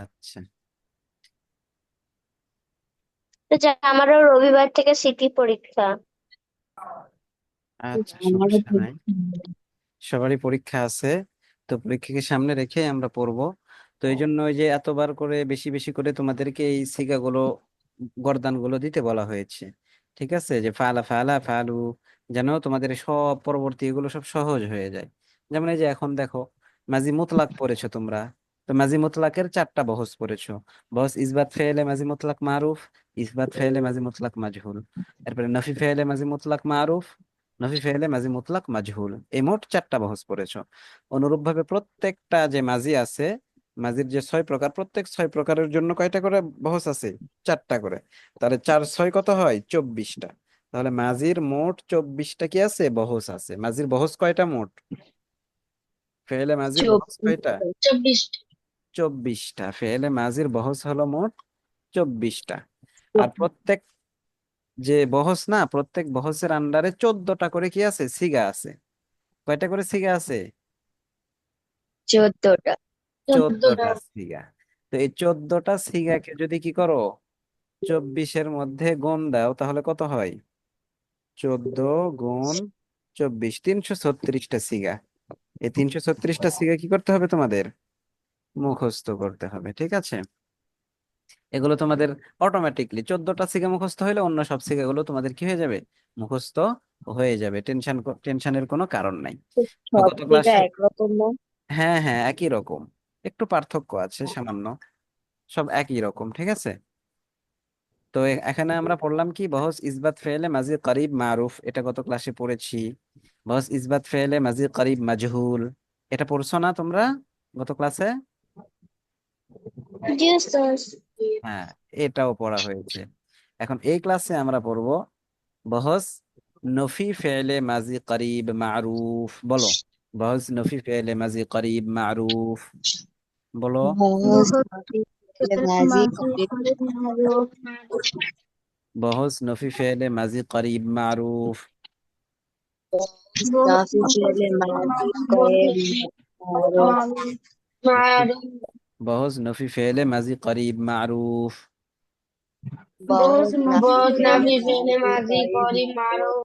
আচ্ছা তো আমারও রবিবার থেকে সিটি পরীক্ষা। আচ্ছা, আমারও সমস্যা নাই। পরীক্ষা। সবারই পরীক্ষা আছে, তো পরীক্ষাকে সামনে রেখে আমরা পড়বো। তো এই জন্য ওই যে এতবার করে বেশি বেশি করে তোমাদেরকে এই সিগাগুলো, গর্দানগুলো দিতে বলা হয়েছে। ঠিক আছে, যে ফালা ফালা ফালু, যেন তোমাদের সব পরবর্তী এগুলো সব সহজ হয়ে যায়। যেমন এই যে এখন দেখো, মাজি মুতলাক পড়েছো তোমরা। তো মাজি মুতলাকের চারটা বহস পড়েছো। বহস ইসবাত ফেলে মাজি মুতলাক মারুফ, ইসবাত ফেলে মাজি মুতলাক মাজহুল, এরপরে নফি ফেলে মাজি মুতলাক মারুফ, নফি ফেলে মাজি মুতলাক মাজহুল। এই মোট চারটা বহস পড়েছো। অনুরূপ ভাবে প্রত্যেকটা যে মাজি আছে, মাজির যে 6 প্রকার, প্রত্যেক 6 প্রকারের জন্য কয়টা করে বহস আছে? চারটা করে। তাহলে 4 6 কত হয়? 24টা। তাহলে মাজির মোট 24টা কি আছে? বহস আছে। মাজির বহস কয়টা মোট? ফেলে মাজির বহস কয়টা? 24। 24টা। ফেলে মাজির বহস হলো মোট 24টা। আর প্রত্যেক যে বহস না, প্রত্যেক বহসের আন্ডারে 14টা করে কি আছে? সিগা আছে। কয়টা করে সিগা আছে? 14টা। 14টা সিগা। তো এই 14টা সিগাকে যদি কি করো, 24-এর মধ্যে গুণ দাও, তাহলে কত হয়? 14 গুণ 24, 336টা সিগা। এই 336টা সিগা কি করতে হবে তোমাদের? মুখস্থ করতে হবে। ঠিক আছে, এগুলো তোমাদের অটোমেটিকলি 14টা সিগা মুখস্থ হলে অন্য সব সিগাগুলো তোমাদের কি হয়ে যাবে? মুখস্থ হয়ে যাবে। টেনশনের কোনো কারণ নাই। তো সব গত থেকে ক্লাসে, একরকম না? হ্যাঁ হ্যাঁ একই রকম, একটু পার্থক্য আছে সামান্য, সব একই রকম। ঠিক আছে, তো এখানে আমরা পড়লাম কি, বহস ইসবাত ফেলে মাজি করিব মারুফ, এটা গত ক্লাসে পড়েছি। বহস ইসবাত ফেলে মাজি করিব মাজহুল, এটা পড়ছো না তোমরা গত ক্লাসে? জি স্যার। হ্যাঁ, এটাও পড়া হয়েছে। এখন এই ক্লাসে আমরা পড়বো বহস নফি ফেলে মাজি করিব মারুফ। বলো, বহস নফি ফেলে মাজি করিব মারুফ, বলো। বস নদী ফেলে ভাজি করে। বহস নফি ফেলে মাজি করিব মারুফ। বস নাফি ফেলে মাজি করে মারুফ। বহস নফি ফেলে মাজি করিব মারুফ। বস নাফি बहुत ফেলে नाफी फेले মাজি माजी করে कौरी मारो। মারুফ।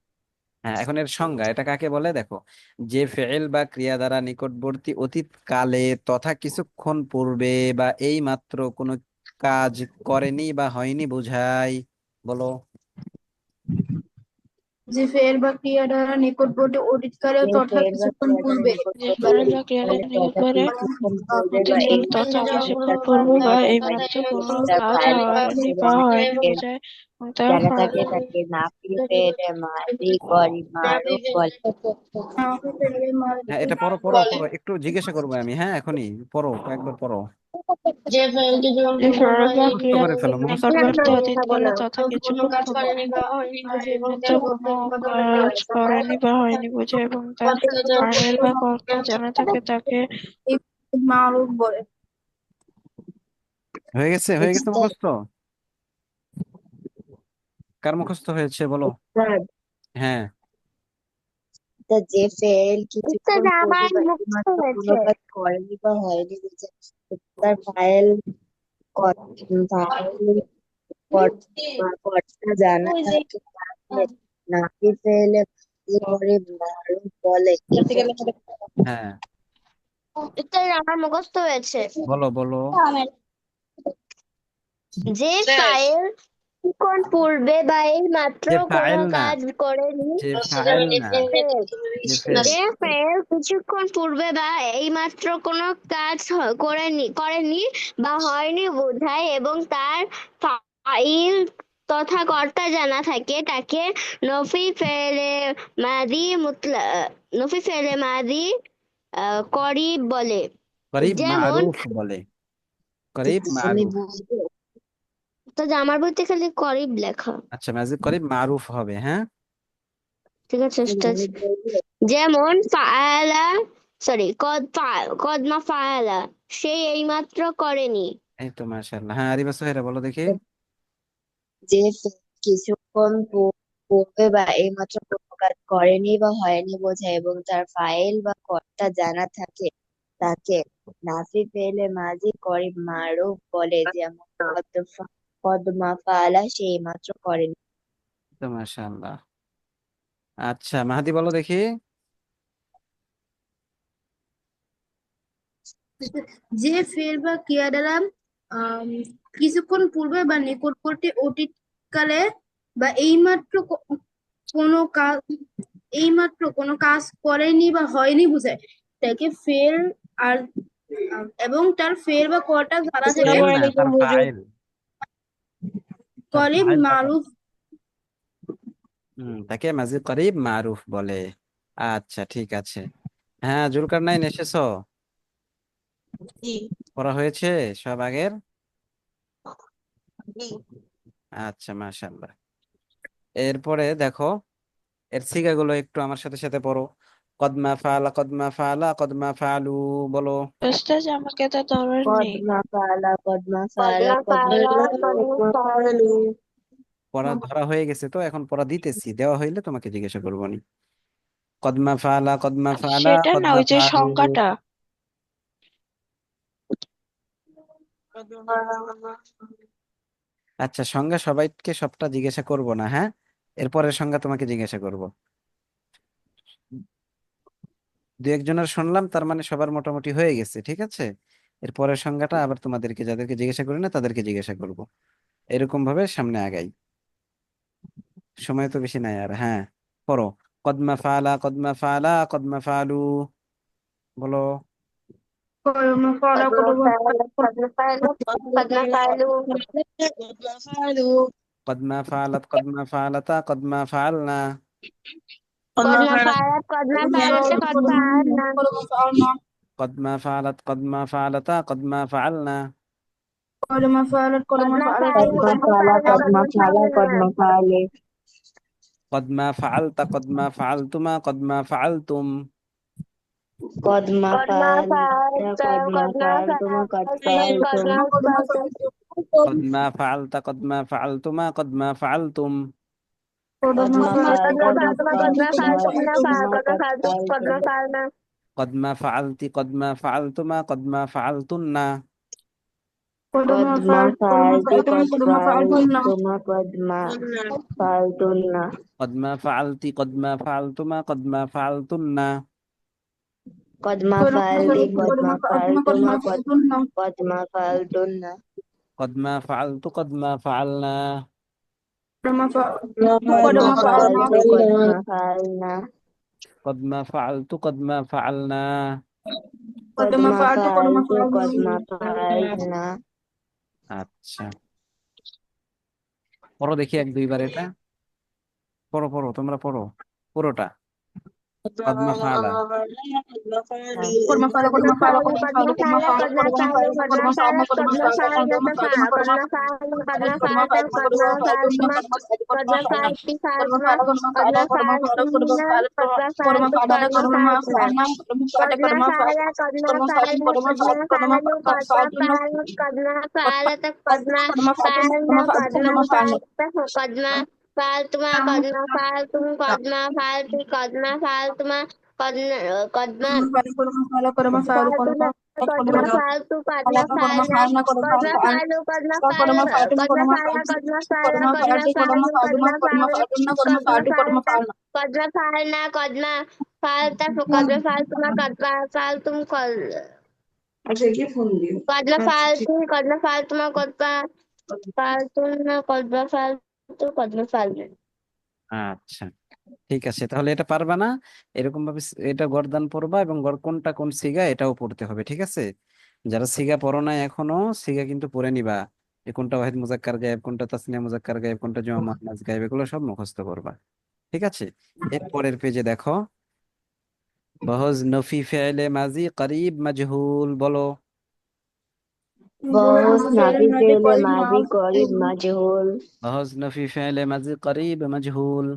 হ্যাঁ, এখন এর সংজ্ঞা এটা কাকে বলে দেখো। যে ফেল বা ক্রিয়া দ্বারা নিকটবর্তী অতীত কালে তথা কিছুক্ষণ পূর্বে বা এই মাত্র কোনো কাজ করেনি বা হয়নি বোঝায়। বলো। যে ফের বা ক্রিয়া দ্বারা নিকটবর্তী অতীতকালে যে তথা ফের বা কিছুক্ষণ ক্রিয়া দ্বারা পূর্বে নিকটবর্তী যে ফেল বা ক্রিয়াটা তাহলে নিয়ে তথা করে কিছুক্ষণ পূর্বে বা অতীতকাল এই তথা মাত্র কোনো কিছুক্ষণ কাজ পূর্বে বা করেনি বা এইমাত্র হয়নি কোনো বোঝায়। তার কাজ ফাইল বা হয়নি ফেলে বা হয়নি থাকে বোঝায় এবং তার জানা ফল। থাকে তাকে নাফি ফেলে মাজি করে মারুফ বলে। হ্যাঁ, এটা পড়ো পড়ো পড়ো, একটু জিজ্ঞাসা করবো আমি, হ্যাঁ এখনই পড়ো, একবার পড়ো। যে ফেল কি যখন যে পূর্বে ফেল বা বা এই মুখস্থ ক্রিয়া করে ফেলো, মুখস্থ করে নিকটবর্তী ফেলো। অতীতকালে তথা কোনো কিছুক্ষণ কাজ পূর্বে করেনি বা হয়নি বা বুঝে এবং এইমাত্র তার কোনো কর্তা জানা কাজ থাকে তাকে করেনি বা হয়নি বোঝায় এবং তার ফাইল বা কর্তা জানা থাকে তাকে মারুফ বলে। হয়ে গেছে, হয়ে গেছে উস্তাদ মুখস্থ? কার মুখস্থ হয়েছে বলো? উস্তাদ হ্যাঁ। তা যে ফেল উস্তাদ কিছুক্ষণ পূর্বে আমার বা মুখস্থ এইমাত্র কোনো হয়েছে। কাজ করেনি বা হয়নি বুঝে তার ফাইল ফাইল কর্তা জানা ওই যে থাকে তাকে নাফি ফেলে মাজি করে মারুফ বলে। এটা কি? হ্যাঁ, উস্তাদ আমার মুখস্থ হয়েছে। বলো বলো। যে ফাইল কিছুক্ষণ পূর্বে বা এই মাত্র যে কোনো ফাইল না, কাজ করেনি। যে ফাইল না, ফেল। যে ফেল। যে ফেল কিছুক্ষণ পূর্বে বা এই মাত্র কোনো কাজ করেনি বা হয়নি বোঝায় এবং তার ফাইল তথা কর্তা জানা থাকে তাকে নফি ফেলে মাদি নফি ফেলে মাদি করিব বলে। করিব যেমন মারুফ বলে। তো করিব আমি মারুফ। বুঝবো। তো আমার বইতে খালি করিব লেখা। আচ্ছা, মাজিদ করিব মারুফ হবে, হ্যাঁ। ঠিক আছে তো উস্তাদ। আমি বলবো যেমন ফাআলা, সরি কদ মা ফাআলা, সে এইমাত্র করেনি। এই তো মাশাআল্লাহ। হ্যাঁ, আরিবা সোহেরা বলো দেখি। যে কিছুক্ষণ পূর্বে বা এইমাত্র কোনো কাজ করেনি বা হয়নি বোঝায় এবং তার ফাইল বা কর্তা জানা থাকে তাকে নাফি ফেলে মাঝি করিব মারুফ বলে, যেমন কদমা ফালা সেই মাত্র করেনি। তো মাশাআল্লাহ। আচ্ছা মাহাদি বলো দেখি। যে ফের বা ক্রিয়া দ্বারা আম, কিছুক্ষণ পূর্বে বা নিকটবর্তী অতীতকালে বা এইমাত্র কোনো কাজ করেনি বা হয়নি বোঝায়, তাকে ফের আর এবং তার ফের বা কর্তা জানা থাকে ফেল না, তার ফাইল। তার করিব ফাইলটা কোন? মারুফ। তাকে মাজি করিব মারুফ বলে। আচ্ছা ঠিক আছে। হ্যাঁ জুলকারনাইন এসেছো? জি পড়া হয়েছে সব আগের? জি আচ্ছা মাশাআল্লাহ। এরপরে দেখো এর সিগাগুলো একটু আমার সাথে সাথে পড়ো। কদমা ফালা কদমা ফালা কদমা ফালু বলো। উস্তাদ আমাকে তো ধরেন নেই। কদমা ফালা কদমা ফালা কদমা কদমা ফালা কদমা কদমা ফালু। ফালু। পড়া ধরা হয়ে গেছে, তো এখন পড়া দিতেছি, দেওয়া হইলে তোমাকে জিজ্ঞাসা করবো নি। কদমা ফালা কদমা ফালা সেটা না, কদমা ওই যে ফালু। সংজ্ঞাটা। আচ্ছা সংজ্ঞা সবাইকে সবটা জিজ্ঞাসা করব না, হ্যাঁ। এরপরের সংজ্ঞা তোমাকে জিজ্ঞাসা করব। দু একজনের শুনলাম, তার মানে সবার মোটামুটি হয়ে গেছে, ঠিক আছে। এরপরের সংজ্ঞাটা আবার তোমাদেরকে, যাদেরকে জিজ্ঞাসা করি না তাদেরকে জিজ্ঞাসা করব। এরকম ভাবে সামনে আগাই। সময় তো বেশি নাই আর, হ্যাঁ। পড়ো। কদমা ফালা কদমা ফালা কদমা ফালু বলো। কদমা ফালা কদমা কদমা ফালা কদমা ফালা কদমা ফালু। কদমা ফালাত কদমা ফালাতা কদমা ফালনা। কদমা ফালা কদমা ফালাতে কদমা ফালনা। কদমা ফালাত কদমা ফালাতা কদমা ফালনা। কদমা ফালা কদমা কদমা ফালা ফালা কদমা কদমা ফালা ফালা কদমা কদমা ফালা ফালনা। কদমা ফালে। কদমা ফালতা কদমা ফালতুমা কদমা ফালতুম। কদমা কদমা ফালা ফালতা কদমা কদমা ফালতুমা কদ ফালতুম ফালতুম। কদমা ফালতুম। قد ما فعلت قد ما فعلتما قد ما فعلتم. কদমা ফালতা কদমা কদ ফালতুমা কদমা ফালতুমনা ফালতুমা কদমা কদ ফালতুম ফালতুম। কদমা ফালনা। قد ما فعلت قد ما فعلتما قد ما فعلتن. কদমা ফালতি কদ ফালতুমা কদমা ফালতুন্না। قد ما فعلت قد ما فعلتما قد ما فعلتن. কদমা ফালতি কদমা ফালতুমা কদমা ফালতুন্না। قد ما فعلت قد ما فعلنا. কদমা ফালতু কদমা ফালনা। قد ما فعلت قد ما فعلنا. কদমা ফালতু কদমা ফালনা। আচ্ছা পড়ো দেখি এক দুইবার এটা। পড়ো পড়ো তোমরা পড়ো পুরোটা। قد ما فعل কদমা ফালা কদমা কদমা ফালা ফালু কদমা কদমা ফালা কদমা ফালা ফালা কদমা কদমা ফালু ফালা কদমা কদমা ফালা ফালা কদমা কদমা ফালা ফালা কদমা ফা ফালা কদমা কদমা ফালু কদমা কদমা ফালতা কদমা ফালতুমা কদমা ফালতি ফালতুমা কদমা ফালতুনা কদমা ফালতু কদমা ফালতুনা। কদমা ফালা কদমা ফালু কদমা ফালু কদমা ফালু কদমা ফালাতা কদমা ফালনা কদমা ফালতা কদমা ফালতুমা কদমা ফালতুম কদমা ফালতি কদমা ফালতুমা কদমা কদমা কদমা কদমা ফালতু কদমা ফালনা কদমা ফালু কদমা ফাল কদমা ফালা কদমা ফালা কদমা ফালু কদমা ফাল কদমা ফালতা কদমা ফালনা কদমা ফালতা কদমা ফালতুমা কদমা ফালতুম কদমা ফালতু কদমা ফালতুমা কদমা ফালতুনা কদমা ফালতু কদমা ফালনা। আচ্ছা ঠিক আছে, তাহলে এটা পারবা না। এরকম ভাবে এটা গর্দান পড়বা এবং কোনটা কোন সিগা এটাও পড়তে হবে, ঠিক আছে। যারা সিগা পড়ো না এখনো, সিগা কিন্তু পড়ে নিবা। যে কোনটা ওয়াহিদ মুজাক্কার গায়েব, কোনটা তাসনিয়া মুজাক্কার গায়েব, কোনটা জমা মুয়ান্নাস গায়েব, এগুলো সব মুখস্থ করবা, ঠিক আছে। এর পরের পেজে দেখো। বহজ নফি ফেলে মাজি করিব মাজহুল বলো। বহুত নাফি ফেলে মাজি করিব মাজহুল। বহজ নফি ফেলে মাজি করিব মাজহুল।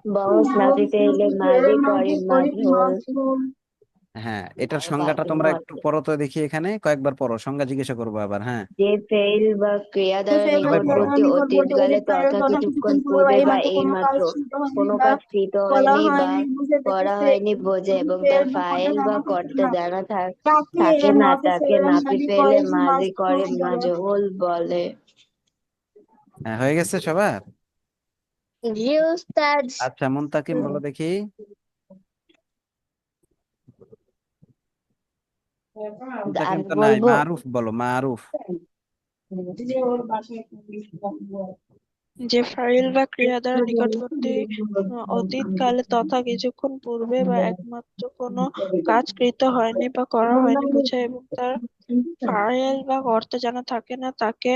বহুত নাফি ফেলে মাজি করিব মাজহুল। হ্যাঁ, এটার আর সংজ্ঞাটা বাকি তোমরা একটু বলে পড়ো তো দেখি, এখানে কয়েকবার পড়ো, সংজ্ঞা জিজ্ঞাসা করবো আবার। হ্যাঁ, যে ফেইল বা ক্রিয়া যে দ্বারা ফেল বা সবাই ক্রিয়া পড়ো। দ্বারা নিকটবর্তী নিকটবর্তী অতীতকালে অতীতকালে তথা তথা কিছুক্ষণ কিছুক্ষণ পূর্বে বা পূর্বে বা এইমাত্র কোনো কাজ এইমাত্র কৃত হয়নি কোনো বা কাজ কৃত করা হয়নি বা হয়নি বুঝে তাকে করা হয়নি বোঝে এবং ফেল তার বা কর্তা ফাইল বা জানা থাকে কর্তা না জানা তাকে থাকে না, নাফি তাকে ফেলে নাপি মাঝি ফেলে করে মাজি করে মাজহুল বলে। মাজহুল বলে। হ্যাঁ, হয়ে গেছে সবার? জি উস্তাদ। আচ্ছা, মুনতাকিম বলো দেখি। মুনতাকিম আর তো নাই, বলবো মারুফ বলো, মারুফ। যে ফাইল বা ক্রিয়া দ্বারা নিকটবর্তী অতীতকালে তথা কিছুক্ষণ পূর্বে বা একমাত্র কোনো কাজ কৃত হয়নি বা করা হয়নি বোঝায় এবং তার ফাইল বা কর্তা জানা থাকে না, তাকে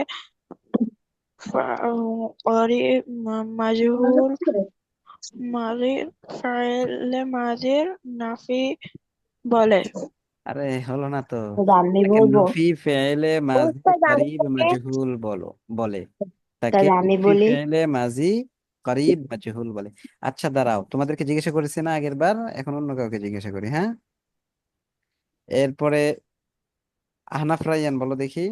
মাজহুল মাজির ফাইলে মাজির নাফি বলে। আরে হলো না তো। আমি তাকে বলবো নফি ফেলে মাজি উস্তাদ আমি করিব মাজহুল বলে। তাকে তাহলে আমি নফি বলি ফেলে মাজি করিব মাজহুল বলে। আচ্ছা দাঁড়াও, তোমাদেরকে জিজ্ঞাসা করেছি না আগের বার, এখন অন্য কাউকে জিজ্ঞাসা করি। হ্যাঁ, এরপরে আহনাফ রাইয়ান বলো দেখি।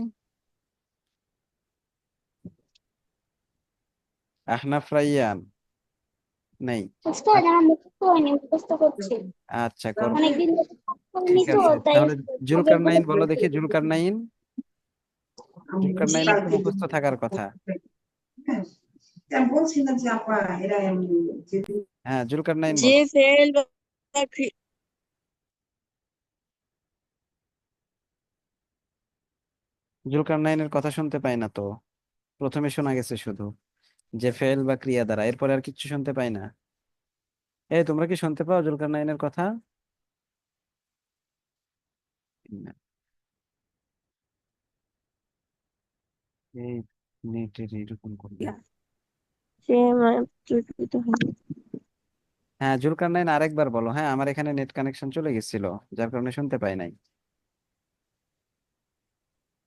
আহনাফ রাইয়ান নেই। উস্তাদ আমার মুখস্থ হয়নি, মুখস্থ করছি। আচ্ছা, করো। অনেকদিন ধরে কাজ করিনি ঠিক তো, আছে, তাই তাহলে জুলকার নাইন বলো দেখি। জুলকার নাইন, জুলকার নাইনের তো মুখস্থ থাকার কথা। হ্যাঁ, জুলকার নাইন যে বলো। ফেল বা জুলকার নাইনের কথা শুনতে পাই না তো, প্রথমে শোনা গেছে শুধু যে ফেল বা ক্রিয়া দ্বারা, এরপরে আর কিচ্ছু শুনতে পাই না। এই তোমরা কি শুনতে পাও জুলকার নাইনের কথা? না। এই নেটের এরকম করবে। সে মাতৃকৃত হয়। হ্যাঁ, জুলকার নাইন আরেকবার বলো। হ্যাঁ, আমার এখানে নেট কানেকশন চলে গেছিল, যার কারণে শুনতে পাই নাই।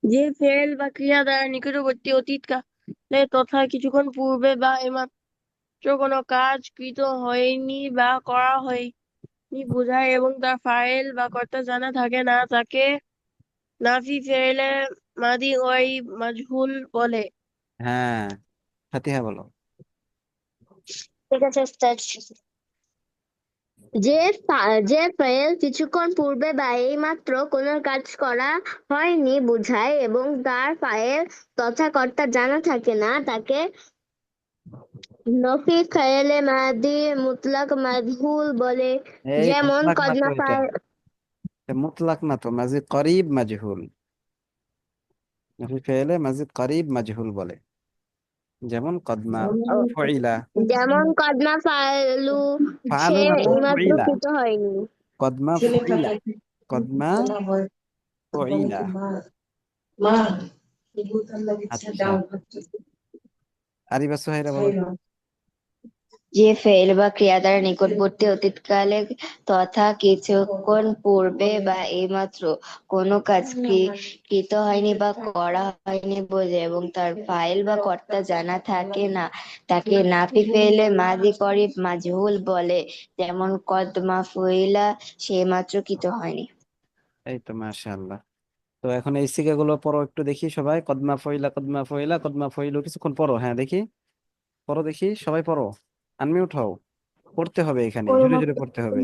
যে ফেল বা ক্রিয়া দ্বারা নিকটবর্তী অতীতকালে তথা কিছুক্ষণ পূর্বে বা এইমাত্র কোনো কাজ কৃত হয়নি বা করা হয়নি বোঝায় এবং তার ফাইল বা কর্তা জানা থাকে না, তাকে নাফি ফেলে মাদি ওই মাজহুল বলে। হ্যাঁ, ফাতিহা বলো। ঠিক আছে উস্তাদ। যে ফেল কিছুক্ষণ পূর্বে বা এইমাত্র কোনো কাজ করা হয়নি বোঝায় এবং তার ফাইল তথা কর্তা জানা থাকে না, তাকে নফি ফেলে মাদি মুতলাক মাজহুল বলে। এই যেমন মুতলাক না কদ তো, নাফা। এটা মুতলাক না তো, মাজিদ করিব মাজহুল। নফি ফেলে মাজিদ করিব মাজহুল বলে। যেমন কদমা ফুইলা। যেমন কদমা ফালু, সে ফালু না তো, এইমাত্র ফুইলা। কৃত হয়নি। কদমা ফুইলা, কদমা ফুইলা। আচ্ছা, আরিবা সোহেরা বলো তো। যে ফেল বা ক্রিয়া দ্বারা নিকটবর্তী অতীতকালে তথা কিছুক্ষণ পূর্বে বা এইমাত্র কোনো কাজ কৃত হয়নি বা করা হয়নি বোঝে এবং তার ফাইল বা কর্তা জানা থাকে না, তাকে নাফি ফেলে মাদি করিব মাজহুল বলে। যেমন কদ মাফুইলা সে মাত্র কৃত হয়নি। এই তো মাশাআল্লাহ। তো এখন এই সিগা গুলো পড়ো একটু দেখি সবাই। কদমা ফইলা, কদমা ফইলা, কদমা ফইলু, কিছুক্ষণ পড়ো। হ্যাঁ দেখি, পড়ো দেখি, সবাই পড়ো। আনমিউট হও, পড়তে হবে, এখানে জোরে কলমা জোরে পড়তে হবে।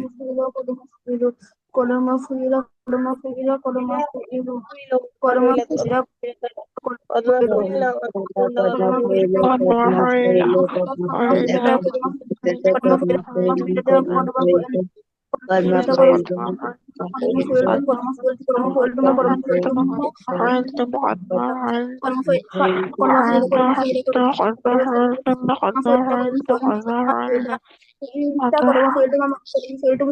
কলমা ফুইলা কলমা ফুইলা কলমা ফুইলা কলমা কদমা ফুইলা কদমা কলমা ফুইলা কদমা ফুইলা ফুইলে কদমা কদমা হইলা ফুইলে কদমা ফুইলে হইলা কদমা ফুইলে কদমা ফুইলে কদমা ফুইলে কদমা হইলা ফুইলে কদমা কলমা কদমা হইলা হইলা কদমা হইলা হইলা হইলা কদমা হইলা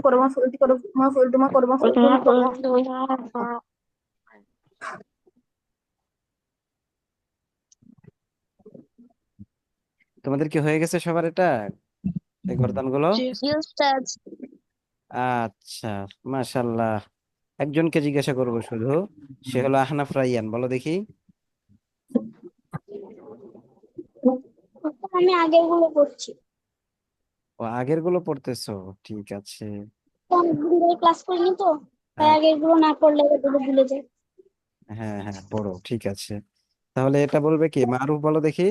কদমা হইলা কদমা হইলা কদমা কদমা হইলা। তোমাদের কি হয়ে গেছে সবার এটা, এই গর্দান গুলো? জি জি উস্তাদ। আচ্ছা, মাশাল্লাহ। একজনকে জিজ্ঞাসা করবো শুধু, সে হলো আহনাফ রাইয়ান, বলো দেখি। আমি আগের গুলো করছি, ও, আগের গুলো পড়তেছো, ঠিক আছে। অনেকদিন ধরে ক্লাস করিনি তো। আগেরগুলো না পড়লে এগুলো ভুলে যাই। হ্যাঁ হ্যাঁ, পড়ো, ঠিক আছে। তাহলে এটা বলবে কি, মারুফ বলো দেখি।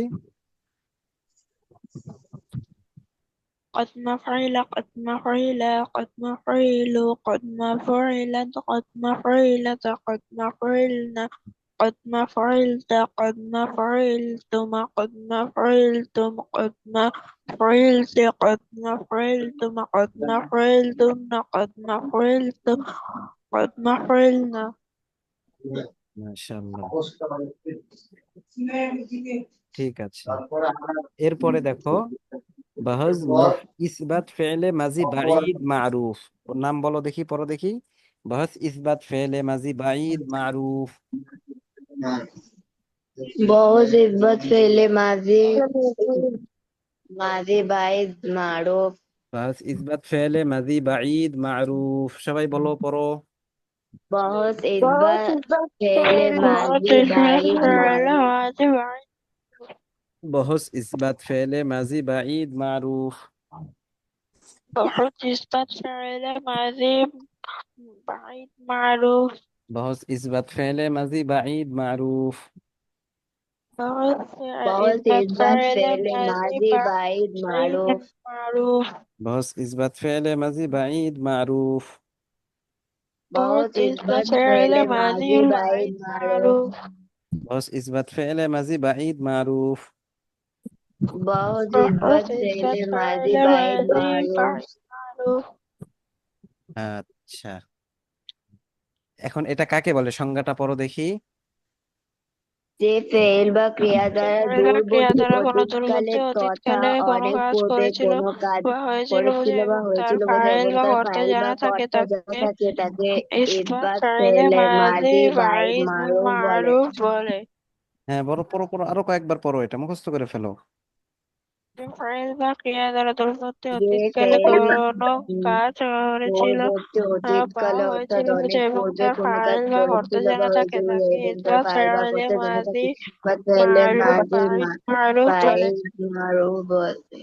قد ما فعل قد ما فعل قد ما فعلوا قد ما فعلت قد ما فعلت قد ما فعلنا قد ما فعلت قد ما فعلتم قد ما فعلتم قد ما فعلت قد ما فعلتم قد ما فعلتن قد ما فعلتم قد ما فعلنا মাশাআল্লাহ, ঠিক আছে। এরপরে দেখো, বাহজ ইসবাত ফেলে মাজি বাঈদ মারুফ। ওর নাম বলো দেখি, পড়ো দেখি। বাহজ ইসবাত ফেলে মাজি বাঈদ মারুফ। बहुत इस्बत फेले माजी माजी बाइज मारूफ। বাহজ ইসবাত ফেলে মাজি বাঈদ মারুফ, সবাই বলো, পড়ো। बहुत बहुत इस्बत इज्जत फेले फेल बहुत माजी इसमें बाइज फعل मारूफ। هذا بعد বাহজ ইসবাত ফেলে মাজি বাঈদ মারুফ। बहुत इसमें फعل ماضي بعيد معروف বাহজ ইসবাত ফেলে মাজি বাঈদ মারুফ। बहुत बहुत इसमें इस्बत फعل फेले ماضي माजी बाइज بعيد मारूफ। معروف বাহজ ইসবাত ফেলে মাজি বাঈদ মারুফ। बहुत बहुत इसमें इस्बत फعل फेले ماضي माजी बाइज بعيد मारूफ। معروف বাহজ ইসবাত ফেলে মাজি বাঈদ মারুফ। बहुत बहुत इस्बत इसमें फेले फعل माजी बाइज ماضي मारूफ। بعيد معروف আচ্ছা, এখন এটা কাকে বলে, সংজ্ঞাটা পড়ো দেখি। যে ফেল বা ক্রিয়া যে দ্বারা মহিলা ক্রিয়া দূরবর্তী দ্বারা কোনো অতীতকালে দূরবর্তী তথা অতীতকালে কোনো অনেক কাজ পূর্বে করেছিল কোনো কাজ বা হয়েছিল করেছিল বোঝায় বা এবং তার হয়েছিল বোঝায় ফাইল এবং বা তার কর্তা ফাইল বা জানা থাকে কর্তা জানা তাকে থাকে তাকে ইসবাত ইসবাত ফাইলে ফেলে মাঝি মাজি বাইদ বাঈদ মারুফ বলে। মারুফ বলে। হ্যাঁ, বড় পড়ো পড়ো, আরো কয়েকবার পড়ো, এটা মুখস্থ করে ফেলো। যে ফাইল বা ক্রিয়া দ্বারা দূরবর্তী যে অতীতকালে ফেল কোনো কাজ করেছিল পূর্ববর্তী বা অতীতকালে অর্থাৎ হয়েছিল অনেক বোঝায় এবং পূর্বে তার কোনো কাজ ফাইল বা কর্তা করেছিল বা জানা থাকে হয়েছিল তাকে এবং তার ইসবাত ফাইল বা ফাইলে কর্তা জানা মাঝি থাকে ইসবাত ফেলে মারুফ মাজি বাঈদ মারুফ বলে। বাইদ মারুফ বলে।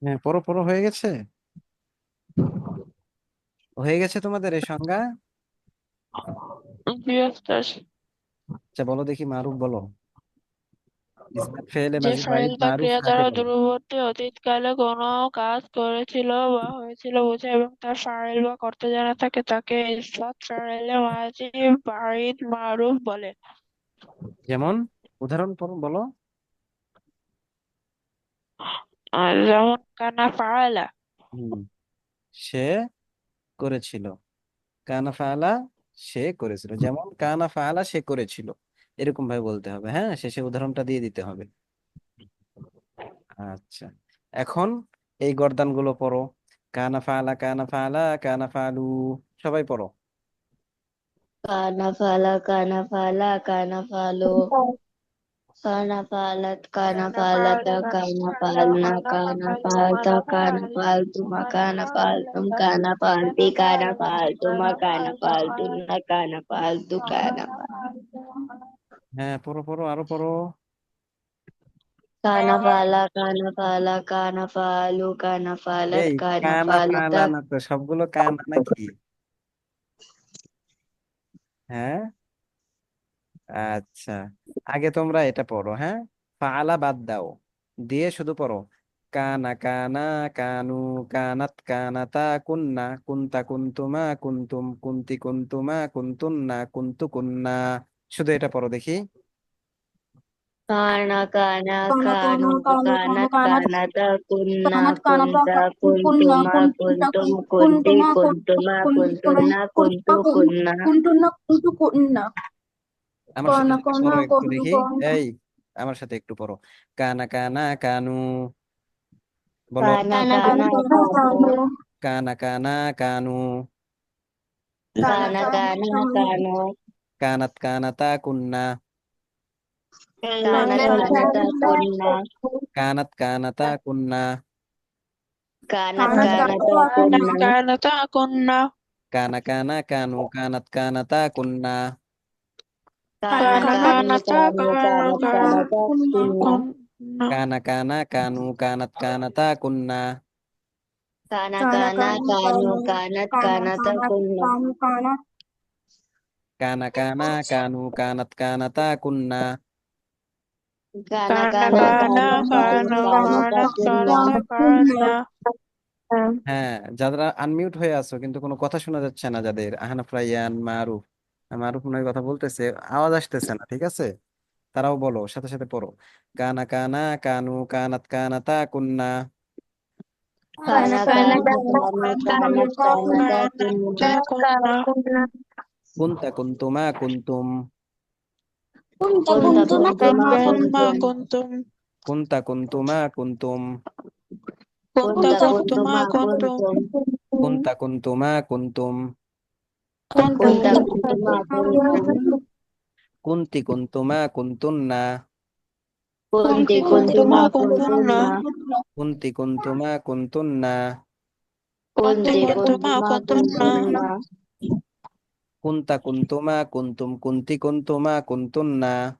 হ্যাঁ, পড়ো পড়ো, হয়ে গেছে, হয়ে গেছে তোমাদের এই সংজ্ঞা। জি ওস্তাদ। আচ্ছা, বলো দেখি, মারুফ বলো। ইসবাত ফেলে যে মাজি বাঈদ ফাইল বা মারুফ ক্রিয়া কাকে দ্বারা বলে? দূরবর্তী অতীতকালে কোনো কাজ করেছিল বা হয়েছিল বোঝায় এবং তার ফাইল বা কর্তা জানা থাকে তাকে ইসবাত ফাইলে মাঝি বাঈদ মারুফ বলে। যেমন, উদাহরণ পড়ো, বলো। আর যেমন কানা ফাআলা হুম, সে করেছিল। কানা ফাআলা, সে করেছিল। যেমন কানা ফাআলা, সে করেছিল, এরকম ভাবে বলতে হবে। হ্যাঁ, শেষে উদাহরণটা দিয়ে দিতে হবে। আচ্ছা, এখন এই গর্দানগুলো পড়ো। কানা ফাআলা কানা ফাআলা কানা ফাআলু, সবাই পড়ো। काना फाला काना फाला काना फालो काना फालत काना কানা फालता ফাআলা काना কানা फालना ফাআলা काना ফাআলতু फालता কানা काना ফাআলতুম फालतुमा কানা काना ফাআলা फालतुम काना কানা फालती काना ফাআলতুম फालतुमा কানা काना ফাআলতু फालतुना काना फालतू काना কানা ফাআলতুম হ্যাঁ, পড়ো পড়ো, আরো পড়ো। काना फाला काना फालू काना फालत এই काना কানা ফাআলা फालता। না তো, সবগুলো কানা নাকি? হ্যাঁ, আচ্ছা, আগে তোমরা এটা পড়ো। হ্যাঁ, ফাআলা বাদ দাও, দিয়ে শুধু পড়ো। কানা কানা কানু কানাত কানাতা কুন্না কুনতা কুনতুমা কুনতুম কুনতি কুনতুমা কুনতুন্না কুনতু কুন্না, শুধু এটা পড়ো দেখি। काना काना काना कानो काना कानो कानो कानत काना कानता कुन्ना कानत काना कुन्ता कुन्ना कुन्तुमा कुन्टा कुन्तुम कुन्ति कुन्तुमा कुन्तुमा कुन्ना कुन्तुन्ना कुन्ना कुन्तु कुन्ना। कुन्टुना कुन्तु कुन्ना আমার সাথে काना এটা काना পড়ো একটু कानो দেখি। काना এই, আমার সাথে একটু পড়ো। কানা কানা কানু, বলো। काना काना काना काना काना कानो कानो কানা काना कानू काना काना काना काना कानो कानो कानत कानता कुन्ना कानत काना कानता काना कुन्ना कानत कानता कुन्ना कानत कानत कानता काना كانت कुन्ना كانتا كنا काना काना कानू कानत कानता कुन्ना काना काना كان काना كانتا कानो كان कानत كان कानता कुन्ना كنا काना काना कानू कानत कानता कुन्ना কানা কানা কানা কানা কানু কানু কানাত কানা কানাতা কানা কুন্না। কানু কানা কানা কানা কানু কানাত কানাতা কুন্না। কানা কানা কানা কানা কানু কানু কানা কানাতা কানাত কুন্না। কানাতা কান্না। হ্যাঁ, যারা আনমিউট হয়ে আছো কিন্তু কোনো কথা শোনা যাচ্ছে না, যাদের আহনাফ রাইয়ান মারুফ, মারুফ মনে হয় কথা বলতেছে, আওয়াজ আসতেছে না, ঠিক আছে? তারাও বলো, সাথে সাথে পড়ো। কানা কানা কানু কানাত কানাতা কুন্না। কানা কানা কানা কানা কানু কানু কানু কানাত কানাতা কুন্না। কান্না। কুন্তা কুন্তুমা কুন্তুম। কুন্তা কুন্তা কুন্তুমা কুন্তুমা মা কুন্তুম। কুন্তুম। কুন্তা কুন্তুমা কুন্তুম। কুন্তা কুন্তা কুন্তুমা কুন্তুমা কুন্তুম। কুন্তুম। কুন্তা কুন্তুমা কুন্তুম। কুন্তা কুন্তা কুন্তুমা কুন্তুমা কুন্তুম। কুন্তি কুন্তুমা কুন্তুন্না। কুন্তি কুন্তুমা কুন্তুমা কুন্তুন্না। কুন্তুন্না। কুন্তি কুন্তুমা কুন্তুন্না। কুন্তি কুন্তুমা কুন্তুমা কুন্তুন্না। কুন্তুন্না। কুন্তা কুন্তুমা কুন্তুম কুন্তি কুন্তুমা কুন্তুন্না।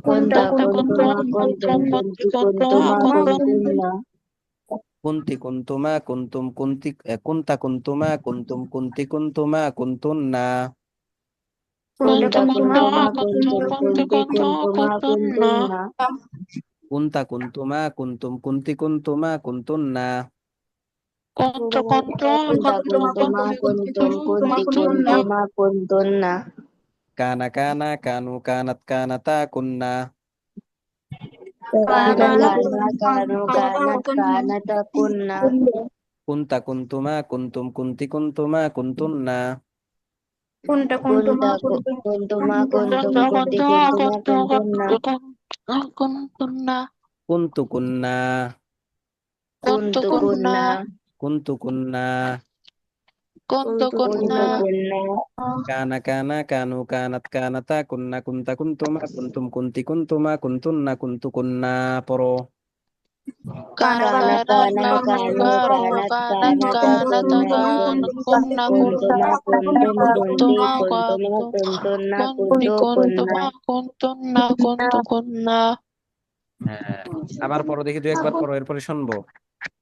কুন্তা কুন্তুমা কুন্তুমা কুন্তুম কুন্তুম কুন্তি কুন্তুমা কুন্তুমা কুন্তুম। কুন্তুন্না। কুন্তি কুন্তুমা কুন্তুম কুন্তি কুন্তা কুন্তুমা কুন্তুম কুন্তি কুন্তুমা কুন্তুন্না। কুন্তা কুন্তুমা কুন্তুমা কুন্তুম কুন্তুম কুন্তি কুন্তি কুন্তুমা কুন্তুমা কুন্তুন্না। কুন্তুন্না। কুন্তা কুন্তুমা কুন্তুম কুন্তি কুন্তুমা কুন্তুন্না। কুন্তুমা কুন্তা কুন্তুম কুন্তুমা কুন্তি কুন্তুম কুন্তুমা কুন্তি কুন্তুন্না। কুন্তুমা কুন্তুন্না। কানা কানা কানু কানাত কানাতা কুন্না। কানা কানা কানা কানু কানা কানাত কানাতা কুন্না। কুন্তা কুন্তুমা কুন্তুম কুন্তি কুন্তুমা কুন্তুন্না। কুন্তা কুন্তুমা কুন্তা কুন্তুম কুন্তুমা কুন্তুম কুন্তুমা কুন্তি কুন্তুমা কুন্তুমা কুন্তুন্না। কুন্তুন্না। কুন্তু কুন্না। কুন্তু কুন্তুকুন্না। কুন্না। কুন্তু কুন্না। কুন্তুকুন্না। কুন্তু কুন্না। কানা কানা কানু কানাত কানাতা কুন্না কুন্তা কুন্তুমা কুন্তুম কুন্তি কুন্তুমা কুন্তুন্না কুন্তু কুন্না। পড়ো। Kana Kana kana kana kanu kanu kanu kanat kanat kanata kanata kunna kanat kunna kunna kuntuma kuntum kunti kuntuma kuntuma kuntu kuntunna kunti kuntu kunna. kuntuma kuntunna kuntu kunna. হ্যাঁ, আবার পড়ো দেখি, দু একবার পড়ো, এরপরে শুনবো।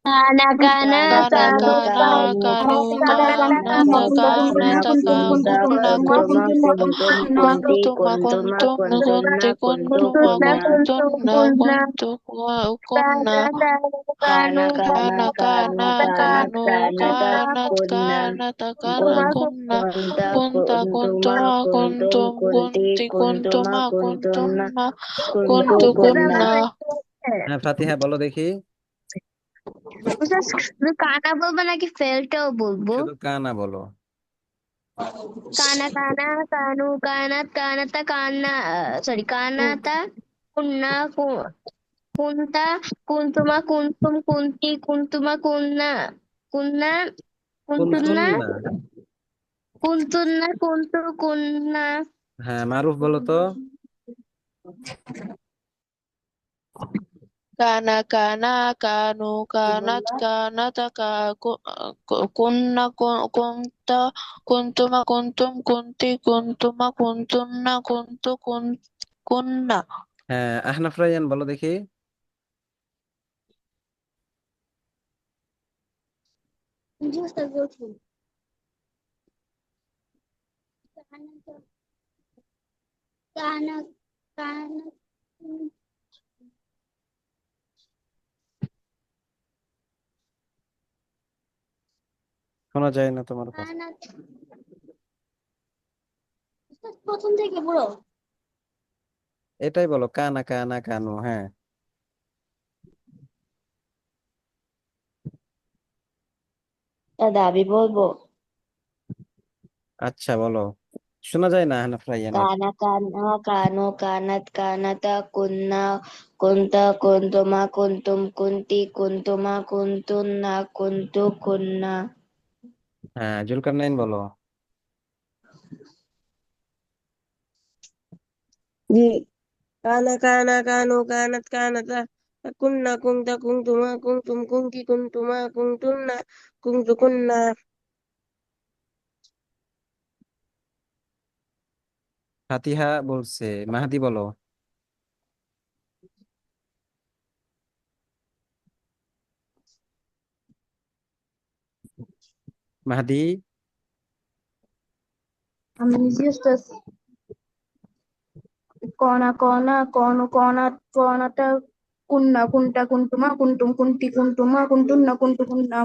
কানা কানা Kana Kana kanu Kanu kana kanu kanu kanata kanata kanna kanata kunta kunna kuntuma kuntum kunti kuntuma kuntuma kuntum kuntunna kunti kuntu kuntuma kunna. kuntunna kuntu kunna. Kana kana Kana kanu kana kanat kanu kanata kanat kunna. kanata kana Kun- kunna Kunta kunta kuntuma kuntuma kuntum kuntum kunti kunti kuntuma kuntuma kuntunna kuntumma kuntu kuntu kunna. kunna. হ্যাঁ, ফাতিহা বলো দেখি। শুধু কানা বলবো নাকি ফেলটাও বলবো? শুধু কানা বলো। কানা কানা কানু কানাত কানাতা কান্না সরি কানাতা কুন্না কুন্তা কুন্তুমা কুন্তুম কুন্তি কুন্তুমা কুন্না কুন্না কুন্তুন্না কুনতুন্না। কুন্তুন্না কুন্তু কুন্না হ্যাঁ, মারুফ বলো তো। Kana kana kanu kanat kanata kunna kunta kuntuma kuntum kunti kuntuma kuntunna kuntu kunna. হ্যাঁ, আহনাফ রাইয়ান বলো দেখি। কানা কানা শোনা যায় না তোমার কথা। কানা প্রথম থেকে বলো। এটাই বলো, কানা কানা কানু। হ্যাঁ, দাদা আমি বলবো। আচ্ছা বলো। শোনা যায় না আহনাফ রাইয়ানের। কানা কানা কানু কানাত কানাতা কুন্না কুন্তা কুন্তুমা কুন্তুম কুন্তি কুন্তুমা কুন্তুন্না কুন্তু কুন্না। হ্যাঁ, জুলকারনাইন বলো। জি। কানা কানা কানু কানাত কানাতা কুন্না কুন্তা কুন্তুমা কুন্তুম কুন্তি কুন্তুমা কুন্তুন্না কুন্তু কুন্না। ফাতিহা বলছে, মাহাদি বলো। মাহাদি, আমি নিজে আসতেছি। কণা কণা কণ কণা কণাটা কুন্না কুন্টা কুন্টুমা কুন্টুম কুন্টি কুন্টুমা কুন্টুন্না কুন্টু কুন্না।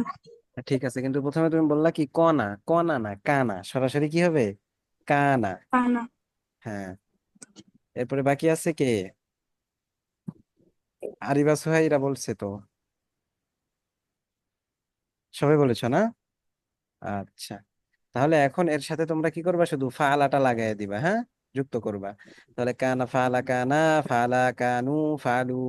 ঠিক আছে, কিন্তু প্রথমে তুমি বললা কি কনা, কনা না কানা, সরাসরি কি হবে? কানা। কানা। হ্যাঁ, এরপরে বাকি আছে কে? আরিবা সোহাইরা বলছে তো, সবাই বলেছো না? আচ্ছা, তাহলে এখন এর সাথে তোমরা কি করবা, শুধু ফালাটা লাগাই দিবা, হ্যাঁ, যুক্ত করবা। তাহলে কানা ফালা কানা, ফালা কানু ফালু।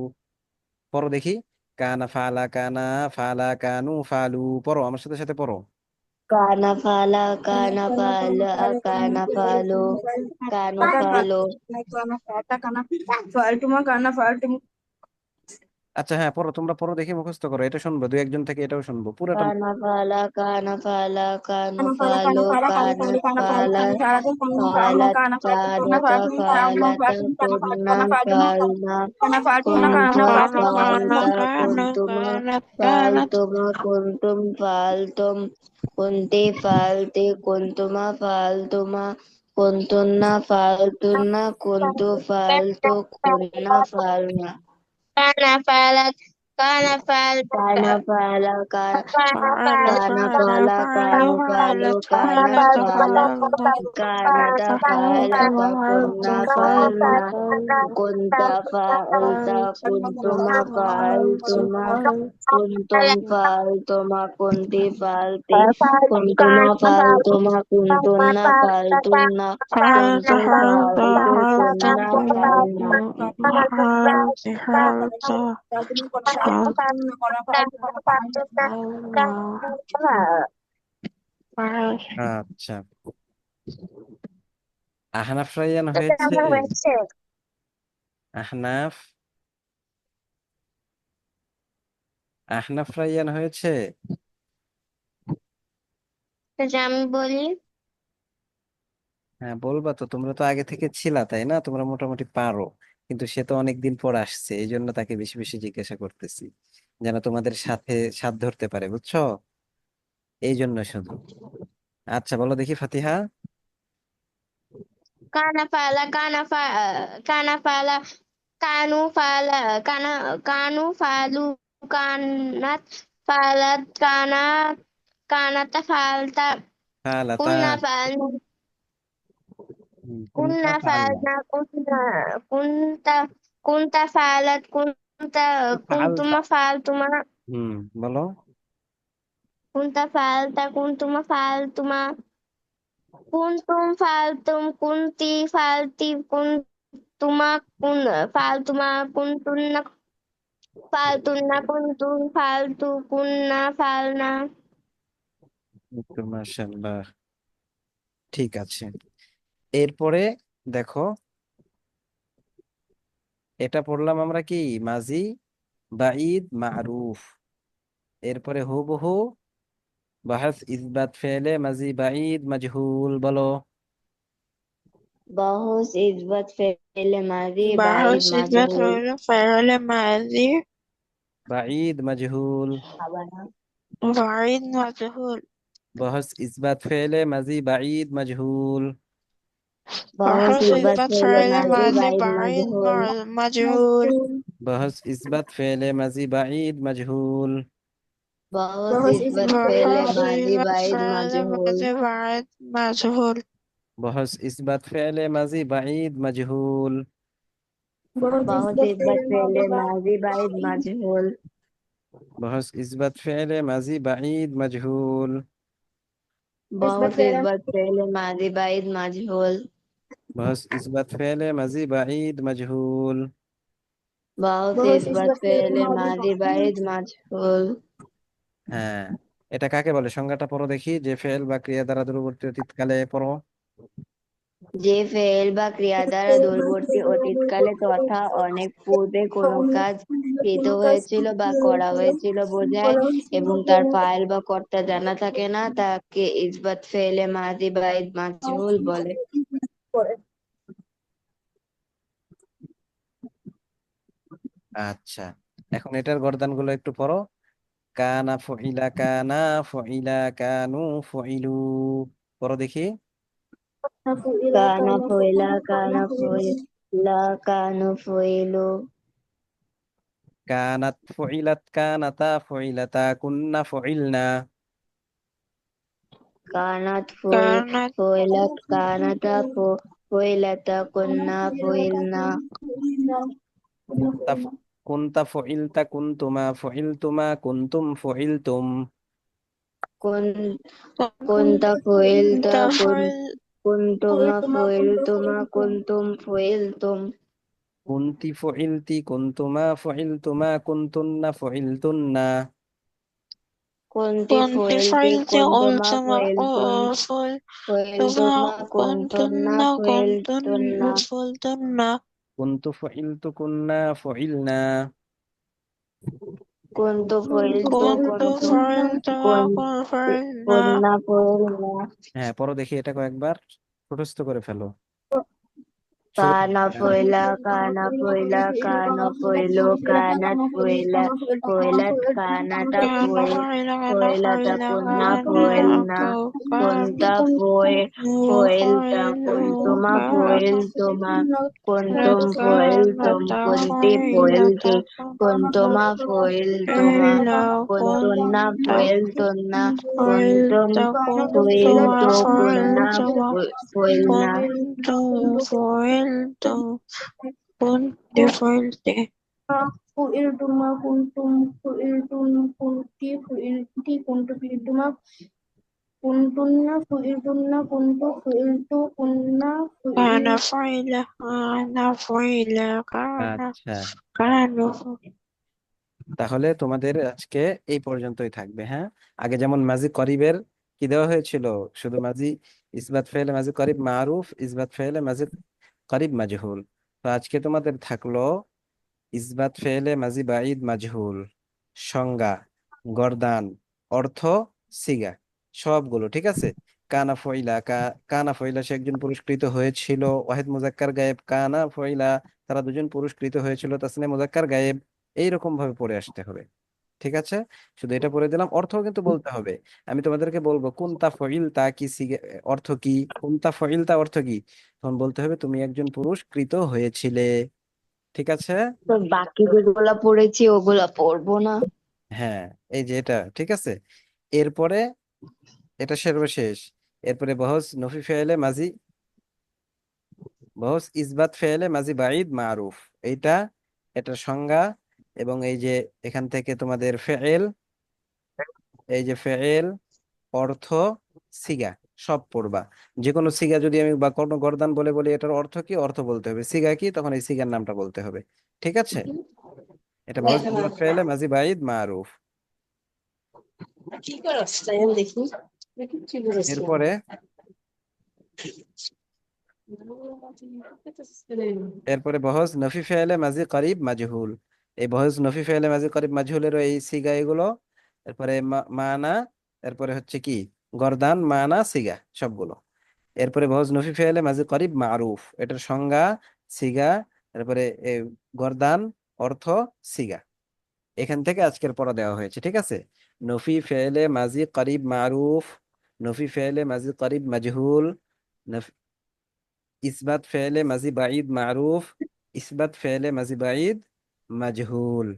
পড়ো দেখি, কানা ফালা কানা, ফালা কানু ফালু। পড়ো আমার সাথে সাথে পড়ো। কানা ফালা কানা কানা কানা কানা ফালা ফালা কানা কানা ফালা ফালো কানা ফালা কানো কাটা ফালো। কানা কাটা কানা ফালটুমা কানা ফালটুম। আচ্ছা হ্যাঁ, পড়ো, তোমরা পড়ো দেখি, মুখস্থ করো, এটা শুনবো, দুই একজন থেকে এটাও শুনবো পুরোটা। কানা ফালা কানা ফালা কানো কানা ফালা কানা ফালো ফালা কানা কানা ফালা কানা ফালা ফালা কানা ফালা কানা ফালা ফালাত কানা ফালা কানা ফালাতা ফালা কানা ফালাতা ফালা কানা কুন্না ফালা ফালটুমা ফালনা কানা ফালটুমা কানা কুন্না কানা ফালটুমা কানা ফালতা কানা কুন্তুমা কানা কানা ফালতুমা কুন্তুম ফালতুম কুন্তি ফালতি কুন্তুমা ফালতুমা কুন্তুন্না ফালতুন্না কুন্তু ফালতু কুন্না ফালনা। কানা ফালাত কানা ফালতা কানা ফালা ফালা কানা ফালা ফালা ফালা কানু ফালু ফালা কানা ফালা ফালা ফালা কানাতা ফালাতা কুন্না ফালনা kunta fa'alta kuntuma fa'altuma kuntum fa'altuma kunti fa'alti kuntuma fa'altuma kuntunna fa'altunna kuntu fa'altu kunna fa'alna. আচ্ছা, আহনাফ রাইয়ান এটা হয়েছে। আমার হয়েছে। আহনাফ, আহনাফ রাইয়ান হয়েছে। যে আমি বলি, হ্যাঁ বলবা তো, তোমরা তো আগে থেকে ছিলা তাই না, তোমরা মোটামুটি পারো। কিন্তু সে তো অনেকদিন পর আসছে, এই জন্য তাকে বেশি বেশি জিজ্ঞাসা করতেছি, যেন তোমাদের সাথে সাথ ধরতে পারে, বুঝছো? এই জন্য শুধু। আচ্ছা বলো দেখি ফাতিহা। কানা ফালা কানা ফালা কানু ফালা কানা কানু ফালু কানাত ফালাত কানাতা ফালতা ফালাতা। কুন্না ফালনা কুনতা ফাআলনা। কুন্তা কুন্তা ফালাত ফাআলতা। কুন্তুমা ফালতুমা হুম, বলো। কুন্তুমা ফালতুমা কুনতুম ফালতুম কুনতি ফালতি কুনতুমা ফালতুমা কুনতুন্না ফালতুন্না কুনতুম ফালতু কুন্না ফালনা। তো মাশাআল্লাহ, ঠিক আছে। এরপরে দেখো, এটা পড়লাম আমরা কি, মাজি বাঈদ মারুফ। এরপরে হুবহু বাহাস ইসবাত ফেলে মাজি বাঈদ মাজহুল, বলো। Bahus isbat fi'il madhi ba'id বাহস ইসবাত majhul. হইল ফেরলে মাজি বাঈদ মাজহুল। বাঈদ মাজহুল। বাহাস ইসবাত ফেলে মাজি বাঈদ মাজহুল। Bahus বাহস isbat ইসবাত fi'il ফেরলে madhi মাজি ba'id বাঈদ majhul. মাজহুল। বাহাস ইসবাত ফেলে মাজি বাঈদ মাজহুল। Bahus बहुत इस isbat fi'il বাহস madhi ইসবাত ba'id ফেরলে majhul. মাজি বাঈদ মাজহুল। বাহাস ইসবাত ফেলে মাজি বাঈদ মাজহুল। बहुत इस Bahus isbat बफे fi'il मादी madhi ba'id majhul. বাহাস ইসবাত ফেলে মাজি বাঈদ মাজহুল। इस Bahus बफे isbat fi'il madhi ba'id majhul. বাহাস ইসবাত ফেলে মাজি বাঈদ মাজহুল। Bahus बहुत इस isbat बफे fi'il मादी madhi ba'id majhul. হ্যাঁ, এটা কাকে বলে, সংজ্ঞাটা পড়ো দেখি, যে ফেল বা ক্রিয়া দ্বারা দূরবর্তী অতীতকালে, পড়ো। যে ফেল বা ক্রিয়া দ্বারা দূরবর্তী অতীতকালে তথা অনেক পূর্বে কোনো কাজ কৃত হয়েছিল বা করা হয়েছিল বোঝায় এবং তার ফাইল বা কর্তা জানা থাকে না, তাকে ইসবাত ফেলে মাদি বা ইদ মাজহুল বলে। আচ্ছা, এখন এটার গর্দান গুলো একটু পড়ো। কানা ফুইলা কানা ফুইলা কানু ফুইলু। পড়ো দেখি। কানা ফইলা কানা ফইলা কানু ফইলু। কানাত ফুইলাত কানাতা ফুইলাতা কুন্না ফুইলনা। কানাত কানাত ফইলাত কানাতা ফইলাতা কুন্না ফইলনা। কুনতা কুনতা ফুইলতা কুনতুমা ফুইলতুমা কুনতুম ফুইলতুম। কুন কুন্তা ফইলতা তাহল কুন্তুমা ফইলতুমা কুন্তুম ফইলতুম। কুনতি ফুইলতি কুনতুমা ফুইলতুমা কুনতুন্না ফুইলতুন্না। কুন্তি كنت ফইলতি فعلت কুন্তুমা قلت ما ফইলতুমা কুন্তুন্না كنتن ফইলতুন্না। فلتن কুনতু ফুইলতু কুন্না ফুইলনা। কুন্তু ফইলতু كنت فعلت কুন فعلنا কুন্না ফইলনা। হ্যাঁ, পড়ো দেখি এটা কয়েকবার ছোটস্থ করে ফেলো। শুরু কানা ফইলা কানা ফইলা কানা ফইলু কানাত ফইলা ফইলাত কানাতা كان فعل كان ফইলাতা فعل কুন্না كان ফইলনা। كان কুন্তা ফইলতা কুন্তুমা فعل ফইলতুমা কুন্তুম كانت ফইলতুম কুন্তি ফইলতি কুন্তুমা ফইলতুমা إلا কুন্তুন্না ফইলতুন্না কুন্তুম فعلت كنتما ফইলতু কুন্না فعلتما ফইলনা। كنتم فعلتم كنت فعلت fu'iltuma kuntum fu'iltum kunti fu'ilti kuntu fi'iltuma kuntunna fu'iltunna kuntu fu'iltu kunna كان fu'il فعل كان فعل كان আচ্ছা, كانوا তাহলে তোমাদের আজকে এই পর্যন্তই থাকবে। হ্যাঁ, আগে যেমন মাজি করিবের কি দেওয়া হয়েছিল, শুধু মাজি ইসবাত ফেলে মাজি করিব মারুফ, ইসবাত ফেলে মাজি করিব মাজহুল। তো আজকে তোমাদের থাকলো ইসবাত ফেলে মাজি বাঈদ মাজহুল, সংজ্ঞা, গরদান, অর্থ, সিগা, সবগুলো ঠিক আছে। কানা ফইলা কানা ফইলা সে একজন পুরস্কৃত হয়েছিল, ওয়াহিদ মুজাক্কার গায়েব কানা ফইলা তারা দুজন পুরস্কৃত হয়েছিল, তাসনিয়া মুজাক্কার গায়েব। এইরকম ভাবে পড়ে আসতে হবে, ঠিক আছে। শুধু এটা পড়ে দিলাম, অর্থ কিন্তু বলতে হবে। আমি তোমাদেরকে বলবো কুনতা ফইলতা কি সিগা, অর্থ কি, কুনতা ফইলতা অর্থ কি, তখন বলতে হবে তুমি একজন পুরস্কৃত হয়েছিলে, ঠিক আছে। তো বাকি যেগুলা পড়েছি ওগুলা পড়বো না? হ্যাঁ, এই যে এটা ঠিক আছে। এরপরে এটা সর্বশেষ। এরপরে বহস নফি ফেলে মাজি, বহস ইসবাত ফেলে মাজি বাঈদ মারুফ, এইটা, এটার সংজ্ঞা, এবং এই যে এখান থেকে তোমাদের ফেল, এই যে ফেল, অর্থ, সিগা, সব পড়বা। যে কোনো সিগা যদি আমি বা কোনো গর্দান বলে বলি এটার অর্থ কি, অর্থ বলতে হবে, সিগা কি, তখন এই সিগার নামটা বলতে হবে, ঠিক আছে। এটা বহস ইসবাত ফেলে মাজি বাঈদ মারুফ। এরপরে এরপরে বহজ নফি ফেলে মাজি করিব মাজহুল। এই বহজ নফি ফেলে মাজি করিব মাজহুলের এই সিগা এগুলো। এরপরে মানা, এরপরে হচ্ছে কি গরদান, মানা, সিগা সবগুলো। এরপরে বহজ নফি ফেলে মাজি করিব মারুফ, এটার সংজ্ঞা, সিগা, এরপরে গরদান, অর্থ, সিগা। এখান থেকে আজকের পড়া দেওয়া হয়েছে, ঠিক আছে। নফি ফেলে মাজি করিব মারুফ, নফি ফেলে মাজি করিব মাজহুল, ইসবাত ফেলে মাজি বাঈদ মারুফ, ইসবাত ফেলে মাজি বাঈদ মাজহুল।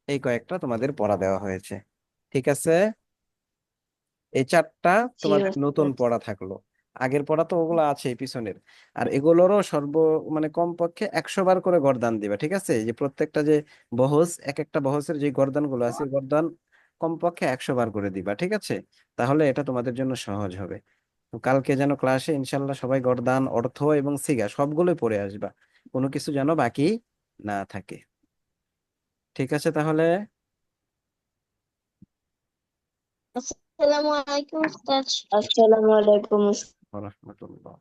এই কয়েকটা তোমাদের পড়া দেওয়া হয়েছে, ঠিক আছে। এই চারটা জি তোমাদের নতুন ওস্তাদ। পড়া থাকলো। আগের পড়া তো ওগুলো আছে পিছনের। আর এগুলোরও মানে কমপক্ষে 100 বার করে গর্দান দিবা, ঠিক আছে। এই যে প্রত্যেকটা যে বহজ, এক একটা বহজের যে গর্দান গুলো আছে, গর্দান কমপক্ষে 100 বার করে দিবা, ঠিক আছে। তাহলে এটা তোমাদের জন্য সহজ হবে। তো কালকে যেন ক্লাসে ইনশাল্লাহ সবাই গর্দান, অর্থ এবং সিগা সবগুলোই পড়ে আসবা, কোনো কিছু যেন বাকি না থাকে, ঠিক আছে তাহলে। আসসালামু আলাইকুম উস্তাদ। আসসালামু আলাইকুম। ওয়া রাহমাতুল্লাহ।